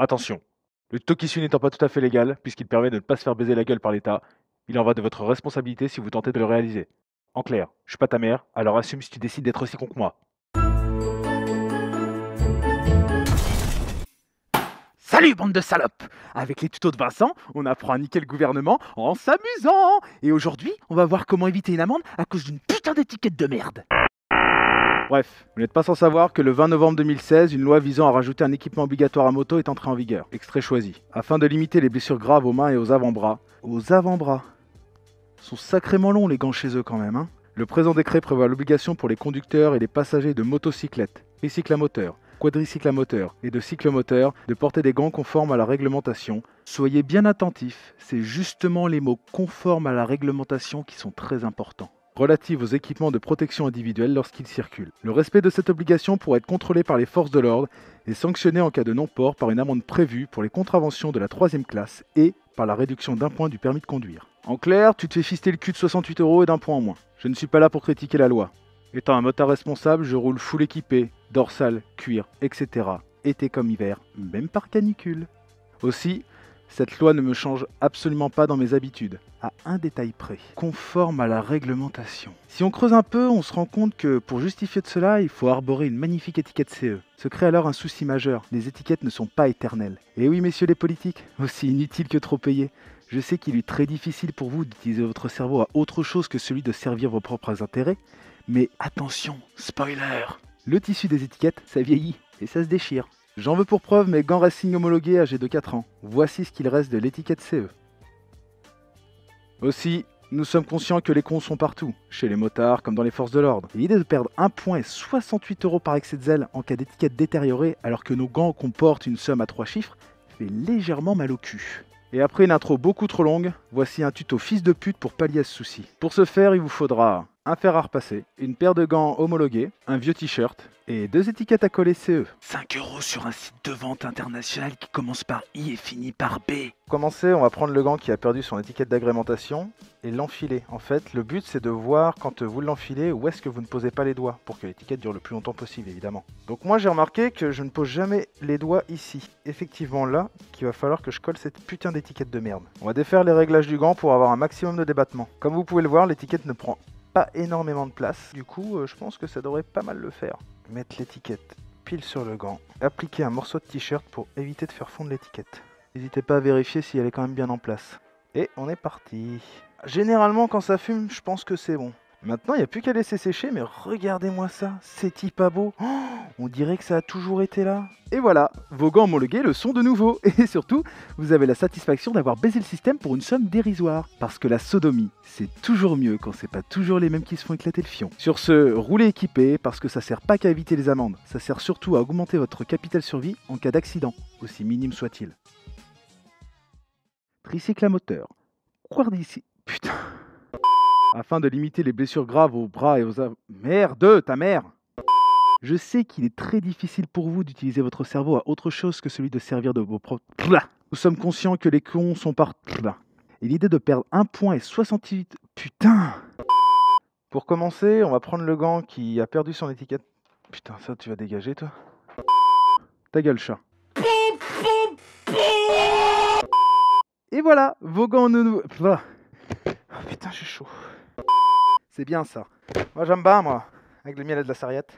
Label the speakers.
Speaker 1: Attention, le tuto qui suit n'étant pas tout à fait légal, puisqu'il permet de ne pas se faire baiser la gueule par l'État, il en va de votre responsabilité si vous tentez de le réaliser. En clair, je suis pas ta mère, alors assume si tu décides d'être aussi con que moi.
Speaker 2: Salut bande de salopes! Avec les tutos de Vincent, on apprend à niquer le gouvernement en s'amusant! Et aujourd'hui, on va voir comment éviter une amende à cause d'une putain d'étiquette de merde!
Speaker 1: Bref, vous n'êtes pas sans savoir que le 20 novembre 2016, une loi visant à rajouter un équipement obligatoire à moto est entrée en vigueur. Extrait choisi. Afin de limiter les blessures graves aux mains et aux avant-bras. Aux avant-bras. Ils sont sacrément longs les gants chez eux quand même, hein. Le présent décret prévoit l'obligation pour les conducteurs et les passagers de motocyclettes, tricycles à moteur, quadricycles à moteur et de cyclomoteurs de porter des gants conformes à la réglementation. Soyez bien attentifs, c'est justement les mots conformes à la réglementation qui sont très importants. Relative aux équipements de protection individuelle lorsqu'ils circulent. Le respect de cette obligation pourra être contrôlé par les forces de l'ordre et sanctionné en cas de non-port par une amende prévue pour les contraventions de la 3e classe et par la réduction d'un point du permis de conduire. En clair, tu te fais fister le cul de 68 € et d'un point en moins. Je ne suis pas là pour critiquer la loi. Étant un motard responsable, je roule full équipé, dorsale, cuir, etc. Été comme hiver, même par canicule. Aussi, cette loi ne me change absolument pas dans mes habitudes, à un détail près, conforme à la réglementation. Si on creuse un peu, on se rend compte que pour justifier de cela, il faut arborer une magnifique étiquette CE. Se crée alors un souci majeur, les étiquettes ne sont pas éternelles. Et oui messieurs les politiques, aussi inutiles que trop payés, je sais qu'il est très difficile pour vous d'utiliser votre cerveau à autre chose que celui de servir vos propres intérêts, mais attention, spoiler! Le tissu des étiquettes, ça vieillit et ça se déchire. J'en veux pour preuve mes gants racing homologués âgés de 4 ans. Voici ce qu'il reste de l'étiquette CE. Aussi, nous sommes conscients que les cons sont partout, chez les motards comme dans les forces de l'ordre. Et l'idée de perdre 1 point et 68 € par excès de zèle en cas d'étiquette détériorée alors que nos gants comportent une somme à 3 chiffres fait légèrement mal au cul. Et après une intro beaucoup trop longue, voici un tuto fils de pute pour pallier à ce souci. Pour ce faire, il vous faudra un fer à repasser, une paire de gants homologués, un vieux t-shirt et 2 étiquettes à coller CE.
Speaker 2: 5 € sur un site de vente international qui commence par I et finit par B.
Speaker 1: Pour commencer, on va prendre le gant qui a perdu son étiquette d'agrémentation et l'enfiler. En fait, le but c'est de voir quand vous l'enfilez où est-ce que vous ne posez pas les doigts pour que l'étiquette dure le plus longtemps possible évidemment. Donc moi j'ai remarqué que je ne pose jamais les doigts ici. Effectivement là, qu'il va falloir que je colle cette putain d'étiquette de merde. On va défaire les réglages du gant pour avoir un maximum de débattement. Comme vous pouvez le voir, l'étiquette ne prend pas énormément de place. Du coup, je pense que ça devrait pas mal le faire. Mettre l'étiquette pile sur le gant. Appliquer un morceau de t-shirt pour éviter de faire fondre l'étiquette. N'hésitez pas à vérifier si elle est quand même bien en place. Et on est parti. Généralement, quand ça fume, je pense que c'est bon. Maintenant, il n'y a plus qu'à laisser sécher, mais regardez-moi ça, c'est pas beau. Oh, on dirait que ça a toujours été là. Et voilà, vos gants homologués le sont de nouveau. Et surtout, vous avez la satisfaction d'avoir baisé le système pour une somme dérisoire. Parce que la sodomie, c'est toujours mieux quand c'est pas toujours les mêmes qui se font éclater le fion. Sur ce, roulez équipé, parce que ça sert pas qu'à éviter les amendes. Ça sert surtout à augmenter votre capital survie en cas d'accident, aussi minime soit-il. Tricycle à moteur. Quadricycle... Putain. Afin de limiter les blessures graves aux bras et aux... Merde, ta mère! Je sais qu'il est très difficile pour vous d'utiliser votre cerveau à autre chose que celui de servir de vos propres... Nous sommes conscients que les cons sont par... Et l'idée de perdre 1 point et 68... Putain! Pour commencer, on va prendre le gant qui a perdu son étiquette... Putain, ça tu vas dégager toi. Ta gueule, chat. Et voilà, vos gants nounou... Oh, putain, j'ai chaud. C'est bien ça. Moi j'aime bien, moi. Avec le miel et de la sarriette.